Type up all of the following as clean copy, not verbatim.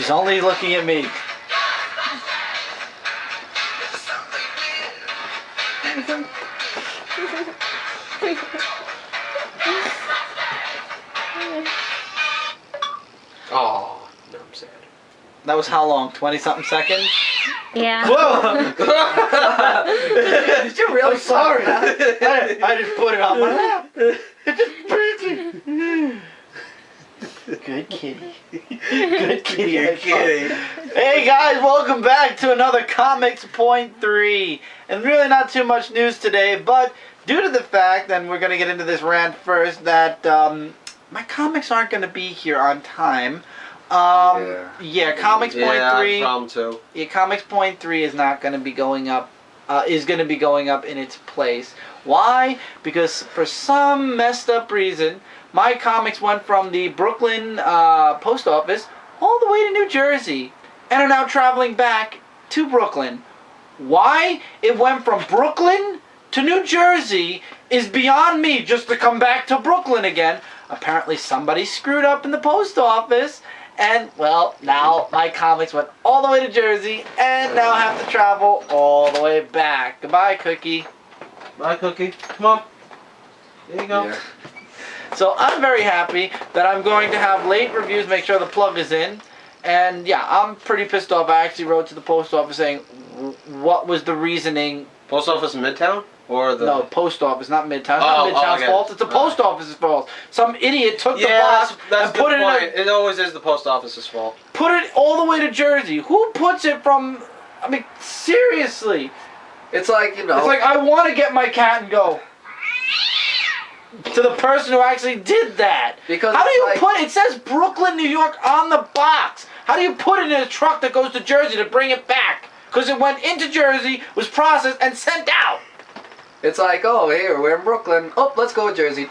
She's only looking at me. Oh, no, I'm sad. That was how long? 20-something seconds? Yeah. Whoa! Did you really? I'm sorry. I just put it on my lap. It just breathed. Good kitty. Good kitty. You're kidding. Hey guys, welcome back to another Comics Point 3. And really not too much news today, but due to the fact, and we're going to get into this rant first, that my comics aren't going to be here on time. Comics Point 3. Problem too. Yeah, Comics Point 3 is not going to be going up. Is going to be going up in its place. Why? Because for some messed up reason, my comics went from the Brooklyn post office all the way to New Jersey and are now traveling back to Brooklyn. Why it went from Brooklyn to New Jersey is beyond me, just to come back to Brooklyn again. Apparently somebody screwed up in the post office. And, well, now my comics went all the way to Jersey and now have to travel all the way back. Goodbye, Cookie. Bye, Cookie. Come on. There you go. Yeah. So I'm very happy that I'm going to have late reviews, make sure the plug is in. And, yeah, I'm pretty pissed off. I actually wrote to the post office saying what was the reasoning. Post office in Midtown? Or the... No, post office, not Midtown. It's not Midtown's fault. It's the post office's fault. Some idiot took the box and put it in. It always is the post office's fault. Put it all the way to Jersey. Who puts it from? I mean, seriously. It's like, you know. It's like I want to get my cat and go to the person who actually did that. Because how do you like, put? It says Brooklyn, New York on the box. How do you put it in a truck that goes to Jersey to bring it back? Because it went into Jersey, was processed, and sent out. It's like, oh, here, we're in Brooklyn. Oh, let's go to Jersey.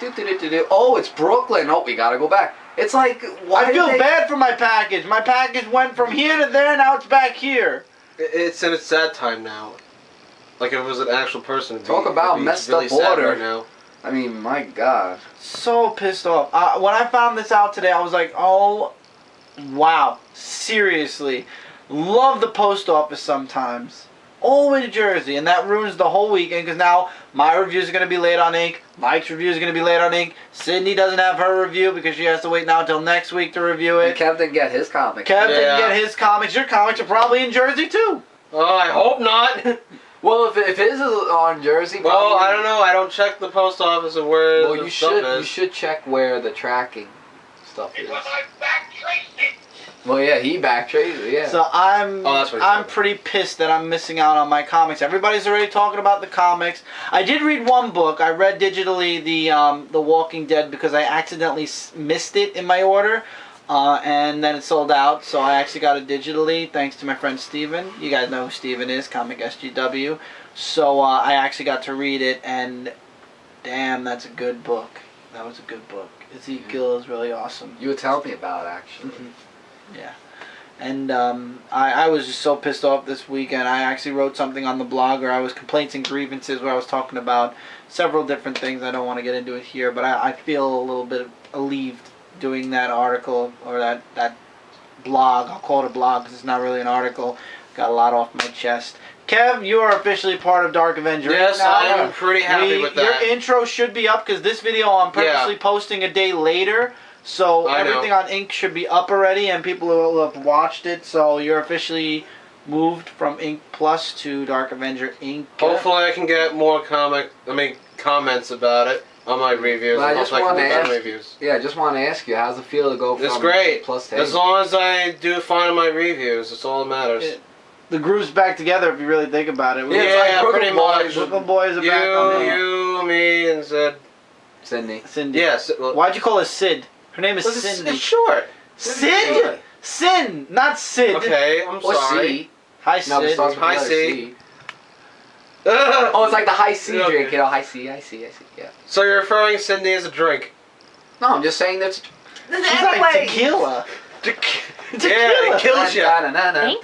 Oh, it's Brooklyn. Oh, we gotta go back. It's like, why I feel bad for my package. My package went from here to there, now it's back here. It's in its sad time now. Like if it was an actual person. Talk about messed really up order. right now. I mean, my God. So pissed off. When I found this out today, I was like, oh, wow. Seriously. Love the post office sometimes. All the way to Jersey, and that ruins the whole weekend because now my reviews are going to be late on ink, Mike's review is going to be late on ink, Sydney doesn't have her review because she has to wait now until next week to review it. And Kev didn't get his comic. Kev didn't get his comics. Your comics are probably in Jersey too. Oh, I hope not. Well, if his is on Jersey, well, probably, I don't know. I don't check the post office of where well, the you stuff should. is. You should check where the tracking stuff is. Because I backtraced it. Well, yeah, he backtraced it, yeah. So that's what I'm pretty pissed that I'm missing out on my comics. Everybody's already talking about the comics. I did read one book. I read digitally the Walking Dead because I accidentally missed it in my order, and then it sold out. So I actually got it digitally thanks to my friend Steven. You guys know who Steven is, Comic SGW. So I actually got to read it, and damn, that's a good book. That was a good book. Ezekiel is really awesome. You were telling me about it, actually. Mm-hmm. Yeah, and I was just so pissed off this weekend. I actually wrote something on the blog where I was complaints and grievances where I was talking about several different things. I don't want to get into it here, but I feel a little bit relieved doing that article or that blog. I'll call it a blog because it's not really an article. Got a lot off my chest. Kev, you are officially part of Dark Avenger. Yes, I am pretty happy with that. Your intro should be up because this video I'm purposely posting a day later. So everything on Ink should be up already, and people will have watched it. So you're officially moved from Ink Plus to Dark Avenger Ink. Hopefully, I can get more comments about it on my reviews. But I just want to ask. Reviews. Yeah, I just want to ask you, how's it feel to go from It's great. Plus to as long as I do fine in my reviews, it's all that matters. The group's back together if you really think about it. Yeah, like pretty much. Brooklyn Boys are back on You, me, and Sid. Cindy. Yes. Yeah, well, why'd you call her Sid? Her name is Cindy. It's short. Sid? Sin, not Sid. Okay, I'm sorry. C. Hi, Sid. No, it starts with Hi, the letter C. Oh, it's like the high C Okay. drink, you know, high C, yeah. So you're referring Cindy as a drink? No, I'm just saying that's... She's like tequila. Yeah, it kills you. Thank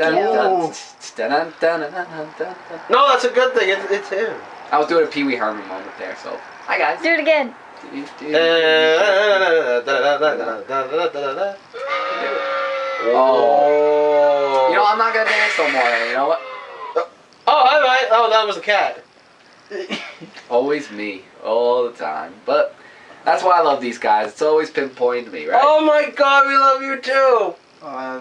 No, that's a good thing. It's him. I was doing a Pee Wee Herman moment there, so... Hi, guys. Do it again. Oh. I'm not gonna dance no more. You know what? Oh, all right. Oh, that was a cat. Always me, all the time. But that's why I love these guys. It's always pinpointed me, right? Oh my God, we love you too.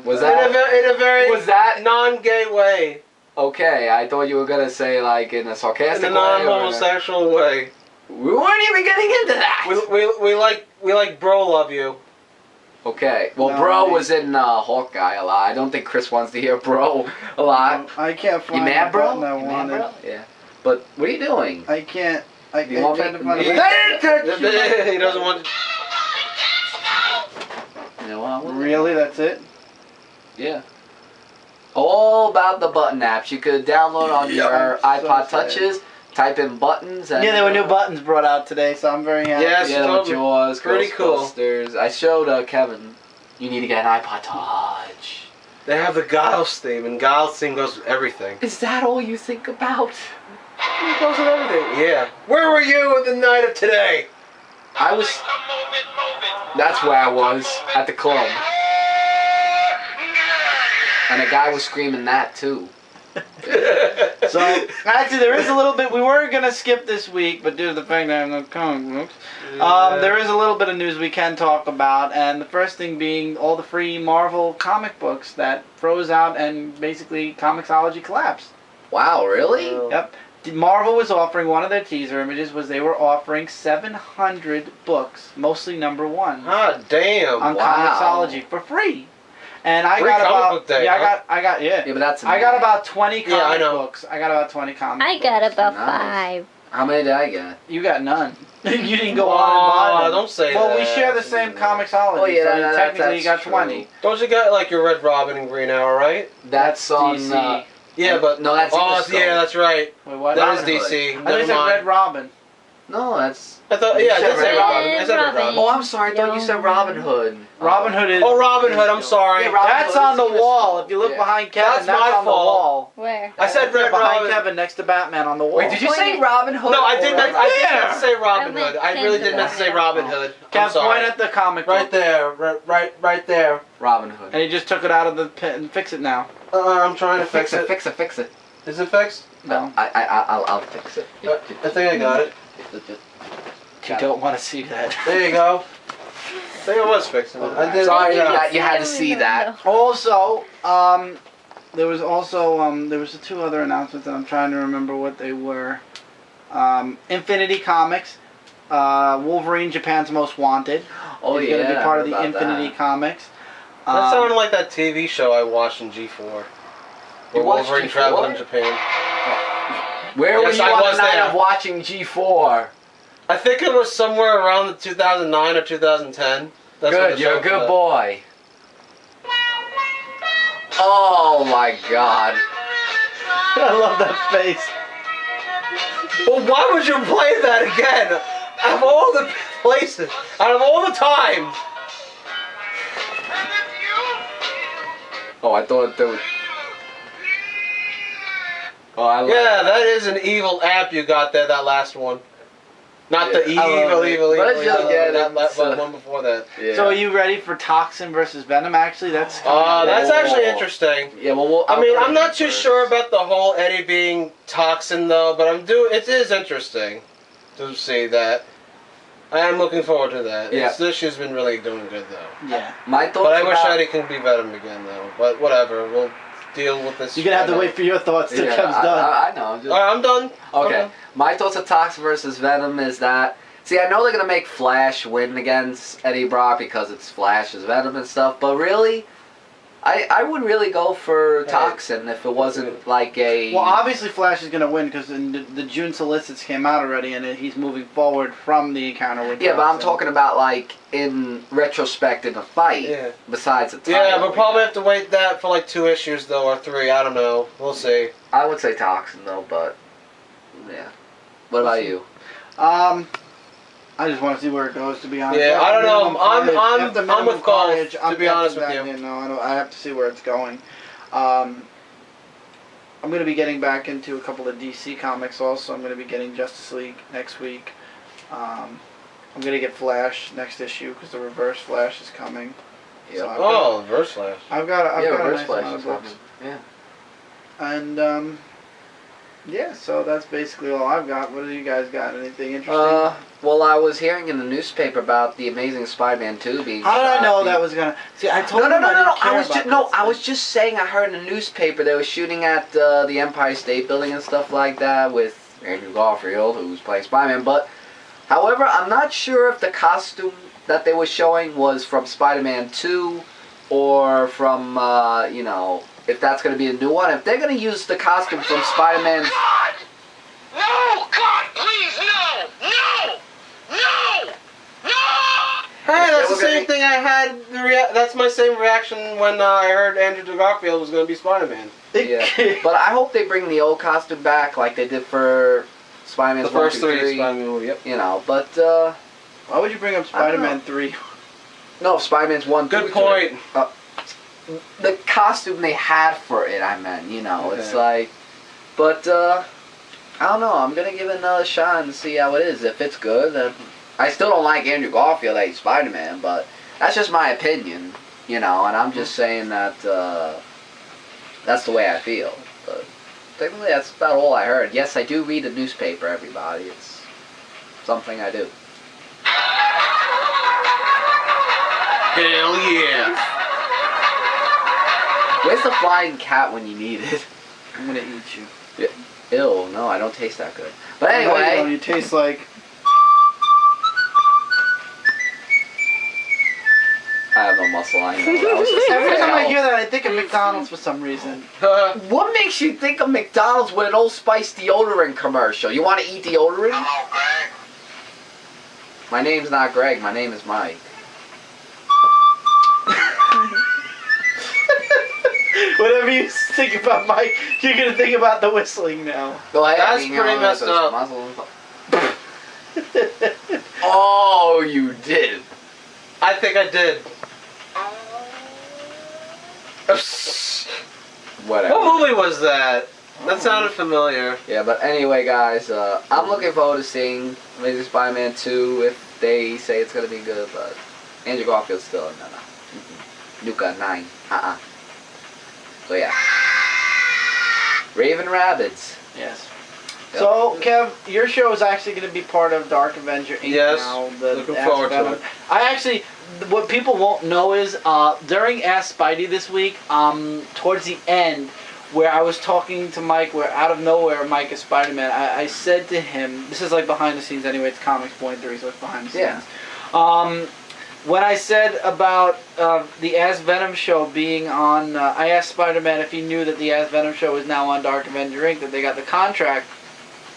Was In that a very was that non-gay way, okay? I thought you were gonna say like in a in sarcastic a way. non-homosexual way. We weren't even getting into that. We like bro love you. Okay. Well, No, bro I- was in Hawkeye a lot. I don't think Chris wants to hear bro a lot. I can't find You mad, the bro? button I You mad, wanted. bro? Yeah. But what are you doing? I can't. I You want tried me- to find you- it. I didn't touch you. He doesn't want. You know what? Really? That's it? Yeah. All about the button apps. You could download on your I'm so iPod sad. Touches, type in buttons. And, Yeah, there were new buttons brought out today, so I'm very happy. Yes. Yeah, so with Jaws, pretty cool. Ghostbusters. I showed Kevin. You need to get an iPod Touch. They have the Giles theme, and Giles theme goes with everything. Is that all you think about? It goes with everything. Yeah. Where were you the night of today? I was. That's where I was at the club, and a guy was screaming that too. So, actually, there is a little bit. We were going to skip this week, but due to the fact that I'm not comic books, there is a little bit of news we can talk about. And the first thing being all the free Marvel comic books that froze out and basically Comixology collapsed. Wow, really? Yep. Marvel was offering, one of their teaser images was they were offering 700 books, mostly #1, Ah, damn. on Wow. Comixology for free. And I Free got comic about book day, yeah, huh? yeah. Yeah, but that's. I got about 20 comic Yeah, I know. books. I got about 20 comic I books. got about Nice. 5. How many did I get? You got none. You didn't go on Aw, and buy them. don't say well, that. we share the same Comixology, Oh, yeah, so that- technically you got that's 20. true. Don't you got like your Red Robin and Green Arrow, right? That's on. DC. Yeah, but No, that's oh, Interscope. yeah, that's right. Wait, what? That is Robin Hood. DC. I thought Never you said mind. Red Robin. No, that's. I thought, You yeah, I said did say Red Robin. I said Red Robin. Robin. Oh, I'm sorry. I thought you said Robin Hood. Robin Hood is... Oh, Robin Hood. I'm sorry. Yeah, Robin That's Hood on is the Interscope. wall. If you look Yeah. behind Kevin, That's that's my on the fault. wall. Where? I said Yeah, Red behind Robin. Kevin, next to Batman on the wall. Wait, did you say Robin Hood? No, I did or meant Red to say Robin I Hood. went I really to did meant to say Robin Hood. I'm Kev, point sorry. at the comic book. Right there. Right there. Robin Hood. And he just took it out of the pit and fix it now. I'm trying to fix it. Fix it. Is it fixed? No. I'll fix it. I think I got it. You don't want to see that. There you go. I think I was fixing it. I did. Sorry, yeah. you had to see that. Also, there was the 2 other announcements that I'm trying to remember what they were. Infinity Comics, Wolverine, Japan's Most Wanted. Oh is yeah. going to be part of the about Infinity that. Comics. That sounded like that TV show I watched in G4. You Where watched Wolverine G4? traveled in Japan. Where were Yes, you I on was the night there. of watching G4? I think it was somewhere around the 2009 or 2010. That's when Good, the you're show a good came out. boy. Oh my God. I love that face. Well, why would you play that again? Out of all the places, out of all the times. Oh, I thought there was. Oh, I love Yeah, that is an evil app you got there. That last one. Not the Yeah, I love evil, it. evil, But evil. it's just- yeah, that that's, one before that. Yeah. So are you ready for Toxin versus Venom? Actually, that's That's Oh. actually interesting. Yeah, well, I I'll mean, go I'm not ahead too first. sure about the whole Eddie being toxin though, but it is interesting to see that. I am looking forward to that. Yeah. This issue's been really doing good though. yeah. My thoughts But I wish about- Eddie can be Venom again though. But whatever, we'll deal with this. You're gonna have to wait for your thoughts till Yeah, Kev's done. I know. I'm just... Alright, I'm done. Okay. My thoughts of Tox versus Venom is that. See, I know they're gonna make Flash win against Eddie Brock because it's Flash's Venom and stuff, but really, I would really go for Toxin if it wasn't like a. Well, obviously Flash is gonna win because the June solicits came out already, and he's moving forward from the encounter with. Yeah, but I'm Toxin. talking about like in retrospect in a fight. Yeah. Besides the title. Yeah, we'll probably have to wait that for like 2 issues though, or 3. I don't know. We'll see. I would say Toxin though, but yeah. What about you? I just want to see where it goes. To be honest. Yeah, I don't know. Minimum Carnage- after I'm Minimum with Golf, Carnage, to I'm be honest after with that, you. No, I don't. I have to see where it's going. I'm going to be getting back into a couple of DC comics also. I'm going to be getting Justice League next week. I'm going to get Flash next issue because the Reverse Flash is coming. Yeah. So I've Oh, Reverse Flash. I've got Yeah, a Reverse nice Flash amount of is books. coming. Yeah. And yeah, so that's basically all I've got. What do you guys got? Anything interesting? Well, I was hearing in the newspaper about the Amazing Spider-Man 2 being How did I shot. know that was gonna? See, I told No. him I didn't care I was about just I was just saying. I heard in the newspaper they were shooting at the Empire State Building and stuff like that with Andrew Garfield, who's playing Spider-Man. But, however, I'm not sure if the costume that they were showing was from Spider-Man 2 or from you know, if that's going to be a new one. If they're going to use the costume from Spider-Man. No! God, please, no! No! No! No! Hey, that's They the were same gonna- thing I had. That's my same reaction when I heard Andrew Garfield was going to be Spider-Man. Yeah, but I hope they bring the old costume back like they did for Spider-Man The first three Spider-Man movie. Yep. You know, but Why would you bring up Spider-Man 3? no, Spider-Man's 1, 2, Good point. 3. The costume they had for it, I meant, you know, it's Okay. like, but I don't know. I'm gonna give it another shot and see how it is. If it's good, then I still don't like Andrew Garfield as Spider-Man, but that's just my opinion, you know. And I'm just saying that that's the way I feel. But technically, that's about all I heard. Yes, I do read the newspaper. Everybody, it's something I do. Hell yeah. Where's the flying cat when you need it? I'm gonna eat you. Ew, no, I don't taste that good. But I know you anyway. don't, you taste like. I have no muscle. I know. That was just Every time I fail. hear that, I think of McDonald's for some reason. What makes you think of McDonald's with an Old Spice deodorant commercial? You want to eat deodorant? Hello, Greg. My name's not Greg. My name is Mike. Whatever you think about Mike, you're gonna think about the whistling now. Go ahead. That's you know, pretty messed those up. muscles. Oh, you did. I think I did. Whatever. What movie was that? That sounded familiar. Yeah, but anyway, guys, I'm looking forward to seeing Amazing Spider-Man 2 if they say it's gonna be good. But Andrew Garfield's still no. Nuka 9. So yeah. Raven Rabbids. Yes. Yep. So, Kev, your show is actually going to be part of Dark Avenger Inc. Yes, now. looking forward to Venom. it. I actually, what people won't know is, during Ask Spidey this week, towards the end, where I was talking to Mike, where out of nowhere Mike is Spider-Man, I said to him, this is like behind the scenes anyway, it's Comics Point 3, so it's behind the scenes. Yeah. When I said about the As Venom show being on, I asked Spider-Man if he knew that the As Venom show is now on Dark Avenger Inc., that they got the contract.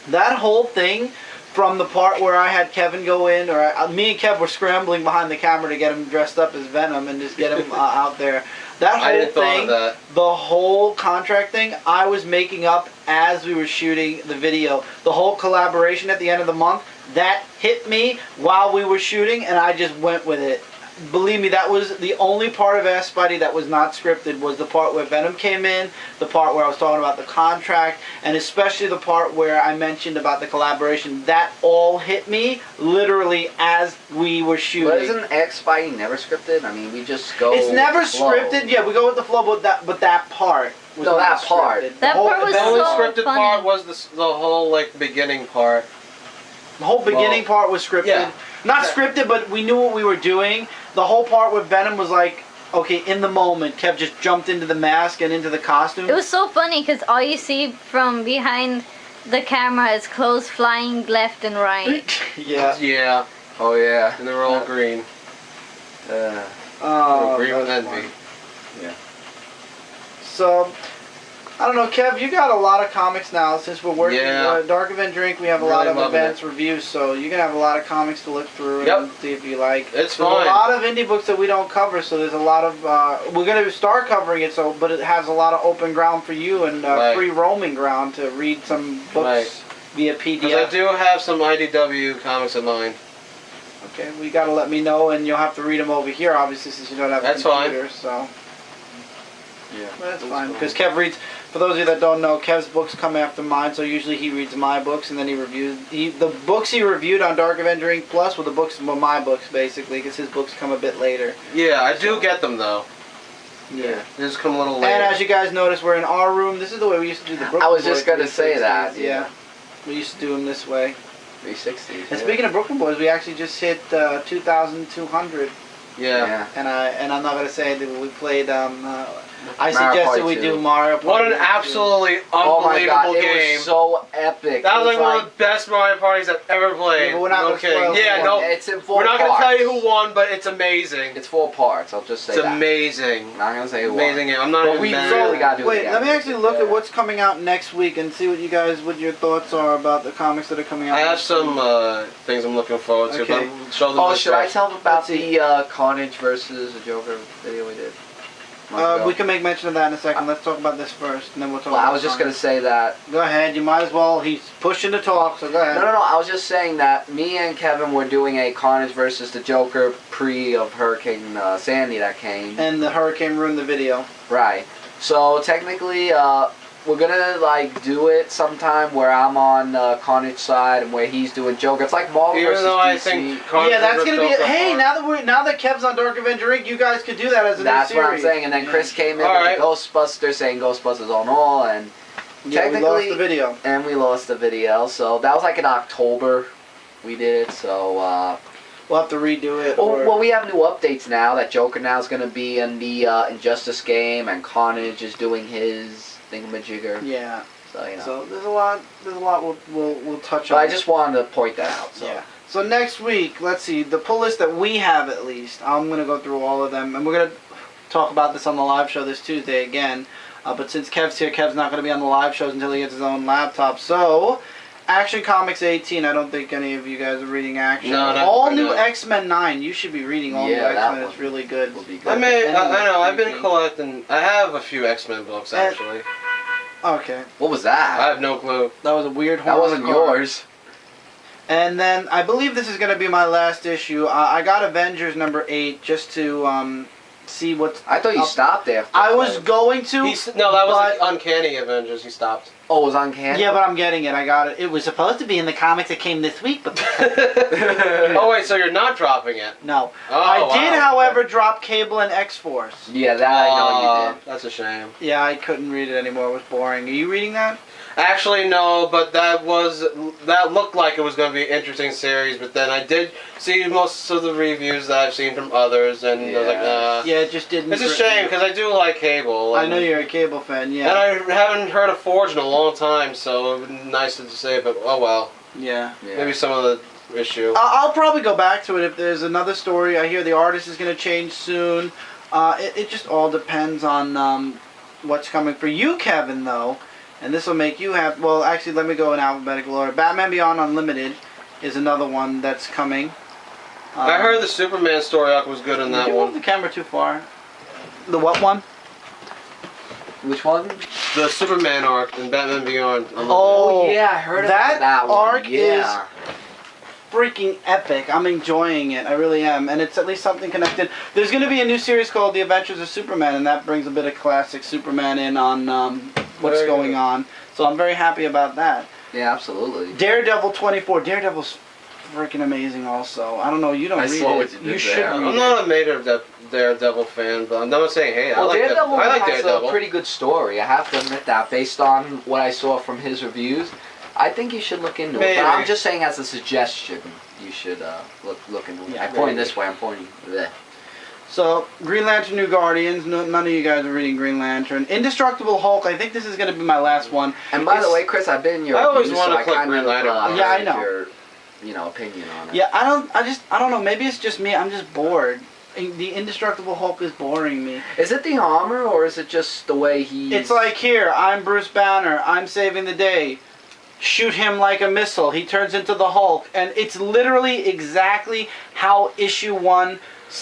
That whole thing, from the part where I had Kevin go in, or me and Kev were scrambling behind the camera to get him dressed up as Venom and just get him out there. That I whole didn't thought thing, of that. the whole contract thing, I was making up as we were shooting the video. The whole collaboration at the end of the month, that hit me while we were shooting, and I just went with it. Believe me, that was the only part of Ask Spidey that was not scripted, was the part where Venom came in, the part where I was talking about the contract, and especially the part where I mentioned about the collaboration. That all hit me literally as we were shooting. But isn't X Spidey never scripted? I mean, we just go. It's never with the flow. scripted. Yeah, we go with the flow, but that part was No, not that part. scripted. That part was The only so scripted funny. part was the whole like beginning part. The whole beginning part was scripted. Yeah. Not scripted, but we knew what we were doing. The whole part where Venom was like, okay, in the moment, Kev just jumped into the mask and into the costume. It was so funny because all you see from behind the camera is clothes flying left and right. Yeah. Yeah, Oh yeah. and they were all green. Oh, Green with that was envy. fun. So, I don't know, Kev, you got a lot of comics now since we're working. Yeah. Dark Avenger Inc., we have a Really lot of loving advanced reviews, so you're going to have a lot of comics to look through Yep. and see if you like. It's There's fine. a lot of indie books that we don't cover, so there's a lot of, we're going to start covering it, so but it has a lot of open ground for you and Right. free roaming ground to read some books Right. via Because PDF. I do have some IDW comics of mine. Okay, well, you got to let me know, and you'll have to read them over here, obviously, since you don't have That's a fine. computer, so. Yeah, That's fine, because Kev reads, for those of you that don't know, Kev's books come after mine, so usually he reads my books, and then he reviews, the books he reviewed on Dark Avenger Inc. Plus were the books, were my books, basically, because his books come a bit later. Yeah, I do get them though. Yeah. They just come a little later. And as you guys notice, we're in our room. This is the way we used to do the Brooklyn I was just Boys gonna say 360s. that. Yeah. We used to do them this way. 360s. And speaking of Brooklyn Boys, we actually just hit 2,200. Yeah. And I'm not gonna say that we played. I Mario suggested Party we 2. do Mario Party. What an 2. absolutely Oh my god, unbelievable game. it was so epic. That was It like one of the best Mario parties I've ever played. Yeah, but we're not no gonna kidding. spoil Yeah, who no. won. It's in 4 We're not parts. gonna tell you who won, but it's amazing. It's 4 parts. I'll just say It's that. amazing. Not gonna say who Amazing game. I'm not But even we mad. really gotta do it Wait, again. let me actually look Yeah. at what's coming out next week and see what your thoughts are about the comics that are coming out. I have next some week. things I'm looking forward to, Okay. but I'll show them Oh, this should I first. tell them about Let's see. the Carnage versus the Joker video we did? Months ago? We can make mention of that in a second. Let's talk about this first, and then we'll talk. Well, about I was just gonna Sonic. say that. Go ahead. You might as well. He's pushing to talk, so go ahead. No. I was just saying that me and Kevin were doing a Carnage versus the Joker pre of Hurricane Sandy that came. And the hurricane ruined the video. Right. So technically, we're gonna like do it sometime where I'm on Carnage side and where he's doing Joker. It's like Marvel Even versus though I DC. think Carnage Yeah, that's ripped gonna be it. Joker Hey, apart. now that Kev's on Dark Avenger Inc., you guys could do that as a That's new what series. I'm saying. And then Chris came in Alright. with the Ghostbusters saying Ghostbusters on all, and Yeah, we lost technically- the video. and we lost the video. So that was like in October we did it. So We'll have to redo it. well, we have new updates now. That Joker now is gonna be in the Injustice game, and Carnage is doing his thingamajigger. Yeah. So you know. So there's a lot we'll touch But on. I just wanted to point that out. So. Yeah. So next week, let's see, the pull list that we have at least, I'm going to go through all of them, and we're going to talk about this on the live show this Tuesday again. But since Kev's here, Kev's not going to be on the live shows until he gets his own laptop. So, Action Comics 18, I don't think any of you guys are reading Action. No, not all right new now. X-Men 9, you should be reading all new Yeah, that X-Men, one it's really good. will be I good. know. I've been Anything. collecting. I have a few X-Men books And- actually. Okay, What was I that? have no clue. that was a weird That horn wasn't card. yours. And then, I believe this is going to be my last issue. I got Avengers number 8 just to see what's... I thought you up. stopped after. I was going to... No, that was but- Uncanny Avengers. He stopped. Oh, it was Uncanny? Yeah, but I'm getting it. I got it. It was supposed to be in the comics that came this week, but Oh wait, so you're not dropping it? no. Oh, I wow. did, however, drop Cable and X-Force. Yeah, that I know you did. That's a shame. Yeah, I couldn't read it anymore. It was boring. Are you reading that? Actually, no, but that looked like it was going to be an interesting series. But then I did see most of the reviews that I've seen from others, and I was like, nah. Yeah, it just didn't... It's a shame because I do like Cable. I know you're a Cable fan, yeah. And I haven't heard of Forge in a long time, so it would be nice to say, but oh well. Yeah. Yeah. Maybe some of the issue. I'll probably go back to it if there's another story. I hear the artist is going to change soon. It just all depends on what's coming for you, Kevin, though. And this will make you happy. Well, actually, let me go in alphabetical order. Batman Beyond Unlimited is another one that's coming. I heard the Superman story arc was good in that Did you move one. the camera too far? The what one? Which one? The Superman arc in Batman Beyond. Oh, yeah, I heard that about that one. arc Yeah. freaking epic. I'm enjoying it. I really am. And it's at least something connected. There's going to be a new series called The Adventures of Superman, and that brings a bit of classic Superman in on what's Very going good. on. So I'm very happy about that. Yeah, absolutely. Daredevil 24. Daredevil's freaking amazing also. I don't know. You don't I read saw it. what you did should there. read I'm it. not a major Daredevil fan, but I'm not saying, hey, Well, I like Daredevil I like has Daredevil. a pretty good story. I have to admit that. Based on what I saw from his reviews, I think you should look into it. Maybe. But I'm just saying as a suggestion, you should look into it. Yeah, I'm pointing maybe. this way. I'm pointing there. So, Green Lantern New Guardians. No, none of you guys are reading Green Lantern. Indestructible Hulk. I think this is going to be my last one. And by the It's- way, Chris, I've been in your I always reviews, wanna so I click kind Green of Lantern. Yeah, I heard know. your opinion on it. Yeah, I don't know. Maybe it's just me. I'm just bored. The Indestructible Hulk is boring me. Is it the armor or is it just the way he? It's like, here, I'm Bruce Banner. I'm saving the day. Shoot him like a missile. He turns into the Hulk. And it's literally exactly how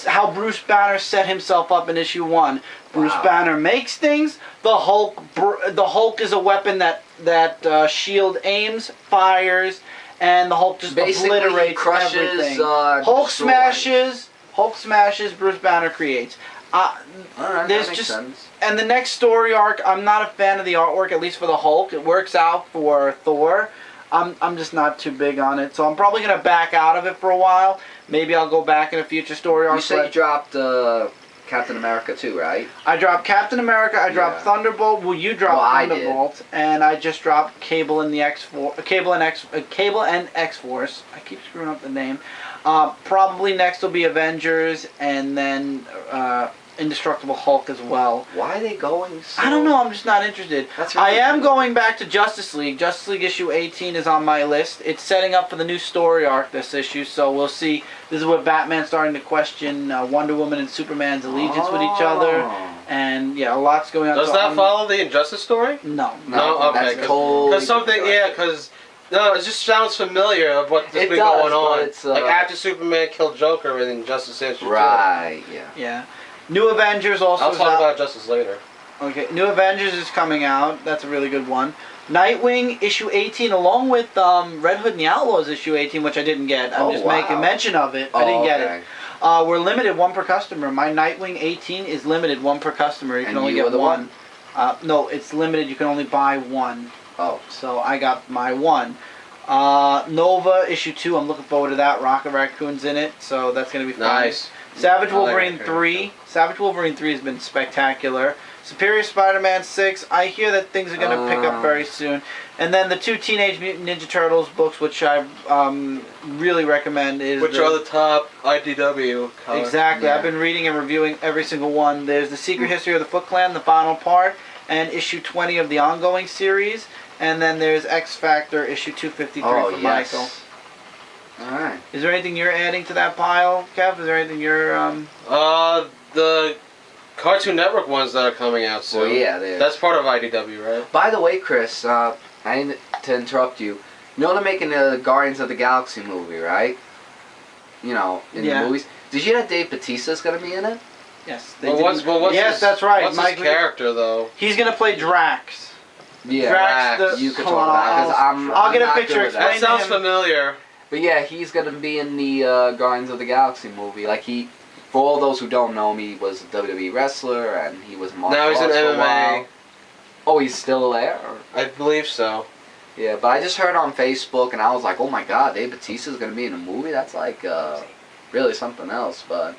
how Bruce Banner set himself up in issue 1. Bruce Wow. Banner makes things. The Hulk is a weapon that S.H.I.E.L.D. aims, fires, and the Hulk just basically obliterates crushes. everything. Destroys. Hulk smashes, Bruce Banner creates. All right, there's that makes just- sense. And the next story arc, I'm not a fan of the artwork, at least for the Hulk. It works out for Thor. I'm just not too big on it, so I'm probably gonna back out of it for a while. Maybe I'll go back in a future story arc. You said you but dropped Captain America too, right? I dropped Captain America. I dropped Yeah. Thunderbolt. Well, you dropped Well, I did. Thunderbolt, and I just dropped Cable and the Cable and X Force. I keep screwing up the name. Probably next will be Avengers, and then Indestructible Hulk as well. Why are they going so... I don't know. I'm just not interested. That's I really am weird. going back to Justice League. Justice League issue 18 is on my list. It's setting up for the new story arc this issue, so we'll see. This is where Batman's starting to question Wonder Woman and Superman's allegiance with each other, Oh. and yeah, a lot's going on. Does So that I'm- follow the Injustice story? No. No, okay. That's totally Because something, different. yeah, because no, it just sounds familiar of what's It been does, going on. but it's, like after Superman killed Joker in Justice Issue 2. Right, yeah. Yeah. New Avengers also I'll is talk out. about Justice later. Okay, New Avengers is coming out. That's a really good one. Nightwing issue 18, along with Red Hood and the Outlaws issue 18, which I didn't get. I'm Oh, just wow. making mention of it. I didn't get it. We're limited one per customer. My Nightwing 18 is limited one per customer. You can And only you get were the one. No, it's limited. You can only buy one. Oh. So I got my one. Nova issue 2. I'm looking forward to that. Rocket Raccoon's in it, so that's gonna be fun. Nice. Savage I like Wolverine Raccoon. 3. Savage Wolverine 3 has been spectacular. Superior Spider-Man 6. I hear that things are gonna pick up very soon. And then the 2 Teenage Mutant Ninja Turtles books, which I really recommend, is Which are the top IDW comics. exactly. Yeah. I've been reading and reviewing every single one. There's the Secret History of the Foot Clan, the final part, and issue 20 of the ongoing series. And then there's X Factor issue 253 Oh, for yes. Michael. Alright. Is there anything you're adding to that pile, Kev? Is there anything you're The Cartoon Network ones that are coming out soon. Well, yeah, they're... That's part of IDW, right? By the way, Chris, I didn't to interrupt you. You know they're making the Guardians of the Galaxy movie, right? You know, in Yeah. the movies. Did you know that Dave Bautista's gonna be in it? Yes. Well, what's yes, his, that's right. What's Mike, his character, though? he's gonna play Drax. Yeah. Drax. You could talk hold on, about it, 'cause I'm I'll get a not picture, good with that. That explain sounds to him. familiar. But yeah, he's gonna be in the Guardians of the Galaxy movie. Like for all those who don't know him, he was a WWE wrestler and he was martial Now he's in arts for a MMA. while. Oh, he's still there? Or? I believe so. Yeah, but I just heard on Facebook and I was like, oh my god, Dave Bautista's gonna be in a movie? That's like really something else. But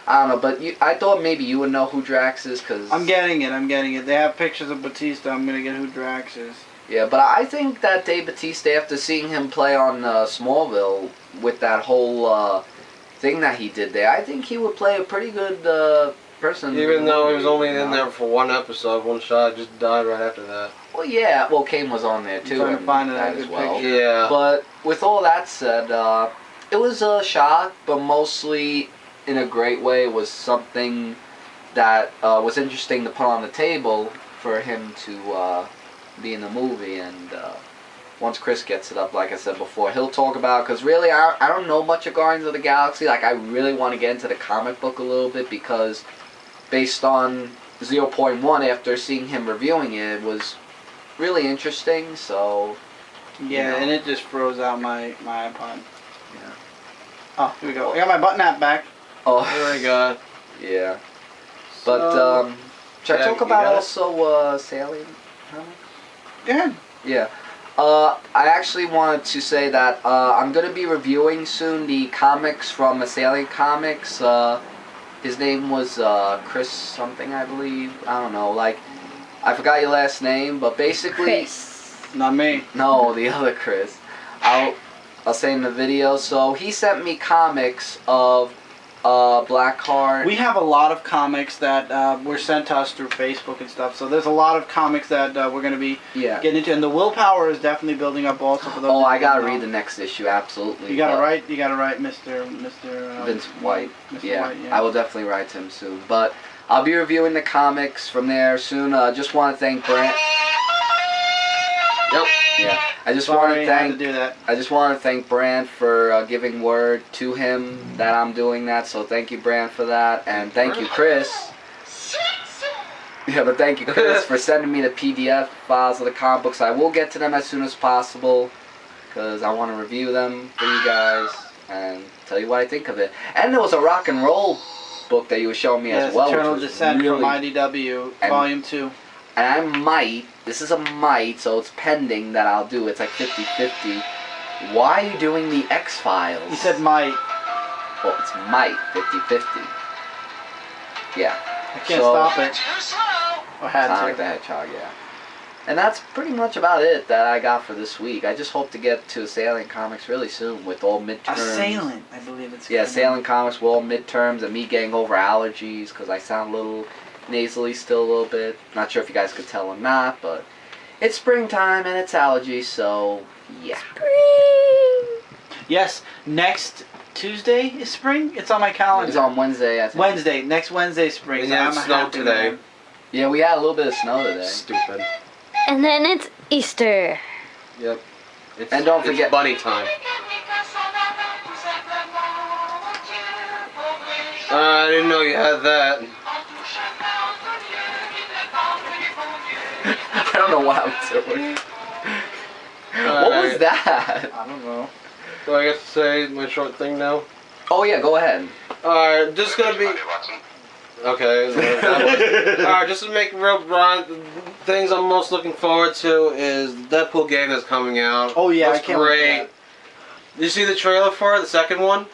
I don't know. But I thought maybe you would know who Drax is because I'm getting it. They have pictures of Batista. I'm gonna get who Drax is. yeah, but I think that Dave Bautista, after seeing him play on Smallville with that whole thing that he did there, I think he would play a pretty good person. Even though he was only you in know? there for one episode, one shot, just died right after that. Well, yeah. Well, Kane was on there I'm too. trying to and find that a as good well. picture. Yeah. But with all that said, it was a shock, but mostly in a great way. It was something that was interesting to put on the table for him to be in the movie. And once Chris gets it up, like I said before, he'll talk about, because really I don't know much of Guardians of the Galaxy. Like, I really want to get into the comic book a little bit, because based on 0.1, after seeing him reviewing it, it was really interesting. So Yeah, you know. and it just froze out my iPod. Yeah. Oh, here we go. I got my button app back. Oh, Oh my god. yeah. But So, should I yeah, talk you about got it? also Sally? Go ahead. Yeah. I actually wanted to say that I'm going to be reviewing soon the comics from Salient Comics. His name was Chris something, I believe. I don't know. Like, I forgot your last name, but basically... Chris. Not me. No, the other Chris. I'll say in the video. So he sent me comics of Blackheart. We have a lot of comics that were sent to us through Facebook and stuff. So there's a lot of comics that we're going to be Yeah. getting into, and the willpower is definitely building up also for those. Oh, that I gotta don't know. read the next issue, absolutely. You gotta but- write. You gotta write, Mr. Vince White. Mr. Yeah, White, yeah. I will definitely write to him soon. But I'll be reviewing the comics from there soon. Just want to thank Brant. Yep. Yeah, I just want Sorry, to I had to thank. do that. I just want to thank Brant for giving word to him that I'm doing that. So thank you, Brant, for that, and thank you, Chris. Yeah, but thank you, Chris, for sending me the PDF files of the comic books. I will get to them as soon as possible, because I want to review them for you guys and tell you what I think of it. And there was a rock and roll book that you were showing me Yes, as well. Eternal which was Descent really, from IDW, and- Volume 2. and I might, this is a might, so it's pending that I'll do. It's like 50-50. Why are you doing the X-Files? You said might. Well, it's might, 50-50. Yeah. I can't So- stop it. Too slow. Or had Sonic to. the Hedgehog, yeah. And that's pretty much about it that I got for this week. I just hope to get to Assailant Comics really soon with all midterms. Assailant, I believe it's. Yeah, called. Assailant Comics with all midterms and me getting over allergies because I sound a little nasally still a little bit. Not sure if you guys could tell or not, but it's springtime and it's allergies, so yeah. Yes, next Tuesday is spring. It's on my calendar. It's on Wednesday, I think. Wednesday, next Wednesday, spring. Yeah, I'm it snowed happy today. man. Yeah, we had a little bit of snow today. Stupid. And then it's Easter. Yep. It's, And don't it's forget- bunny time. I didn't know you had that. I don't know what I'm doing. What was that? I don't know. Do I get to say my short thing now? Oh yeah, go ahead. Alright, just gonna be. Okay. Alright, just to make real broad things I'm most looking forward to is the Deadpool game that's coming out. Oh yeah, Looks I can't wait great. for that. Did you see the trailer for it, the second one?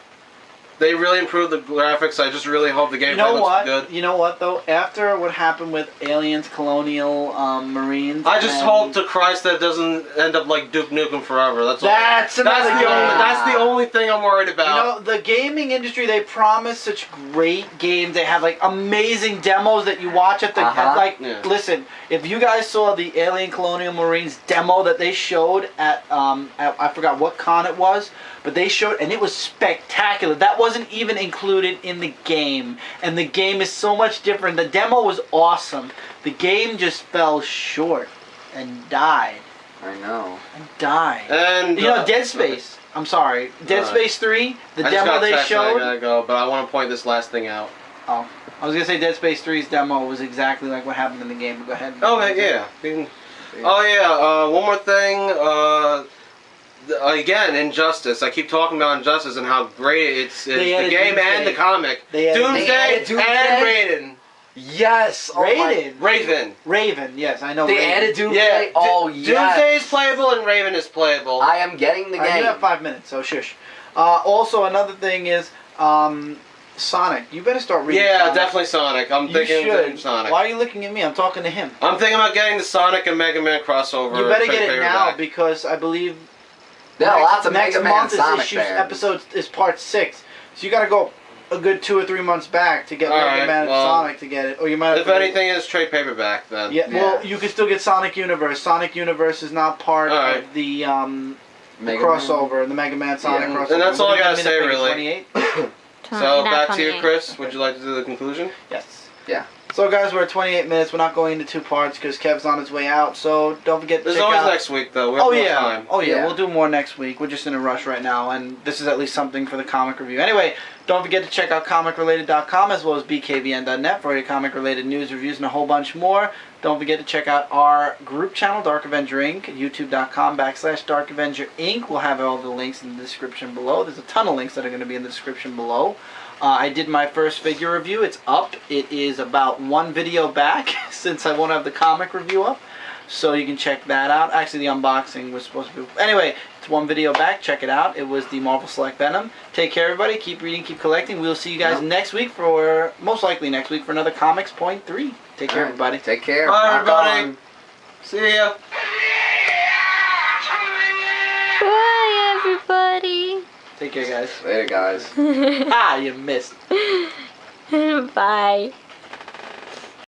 They really improved the graphics. I just really hope the gameplay You know looks what? good. You know what though? After what happened with aliens, colonial marines, I just and- hope to Christ that it doesn't end up like Duke Nukem Forever. That's all. That's another That's the game. only. That's the only thing I'm worried You about. know, the gaming industry, they promise such great games. They have like amazing demos that you watch at the Uh-huh. like. Yeah. Listen, if you guys saw the Alien Colonial Marines demo that they showed at I forgot what con it was, but they showed and it was spectacular. That wasn't even included in the game, and the game is so much different. The demo was awesome. The game just fell short and died. I know. And You know, Dead Space. I'm sorry, Dead Alright. Space 3. The I just demo got they text and I showed. gotta go, but I want to point this last thing out. Oh, I was gonna say Dead Space 3's demo was exactly like what happened in the game. But go ahead. Oh yeah. Oh yeah. One more thing. Again, Injustice. I keep talking about Injustice and how great it's They the added game Doomsday. and the comic. They added Doomsday, Doomsday? and Raiden. Yes. Oh my- Rated. Raven. Raven. Yes, I know. They Raven. added Doomsday. Yeah. Oh Doomsday yes. is playable and Raven is playable. I am getting the All right, game. you have 5 minutes, so shush. Also, another thing is Sonic. You better start reading. Yeah, Sonic. definitely Sonic. I'm You thinking should. of Sonic. Why are you looking at me? I'm talking to him. I'm thinking about getting the Sonic and Mega Man crossover. You better trade get it now paperback. because I believe There are next, lots of next Mega Man month Sonic is issue fans. episode is part 6. So you got to go a good 2 or 3 months back to get All Mega right, Man and well, Sonic to get it, or you might have If to anything, is trade paperback then. Yeah, Yeah. well, you can still get Sonic Universe. Sonic Universe is not part Alright. of the Mega crossover, the Mega Man Sonic Yeah. crossover. And that's all I gotta What do you say, think, really. 28? So Not back to you, 28. Chris. Would you like to do the conclusion? Yes. Yeah. So guys, we're at 28 minutes. We're not going into 2 parts because Kev's on his way out. So don't forget to There's check always out. next week though. We have Oh more yeah. time. Oh yeah, Yeah. we'll do more next week. We're just in a rush right now, and this is at least something for the comic review. Anyway, don't forget to check out comicrelated.com as well as bkvn.net for your comic-related news, reviews, and a whole bunch more. Don't forget to check out our group channel, Dark Avenger Inc., youtube.com/Dark Avenger Inc. We'll have all the links in the description below. There's a ton of links that are going to be in the description below. I did my first figure review. It's up. It is about 1 video back since I won't have the comic review up. So you can check that out. Actually, the unboxing was supposed to be... Anyway, it's 1 video back. Check it out. It was the Marvel Select Venom. Take care, everybody. Keep reading, keep collecting. We'll see you guys next week for... Most likely next week for another Comics Point 3. Take care, Alright, everybody. Take care. Bye, Rock everybody. on. See ya. Bye, everybody. Take care, guys. Later, guys. Ah, you missed. Bye.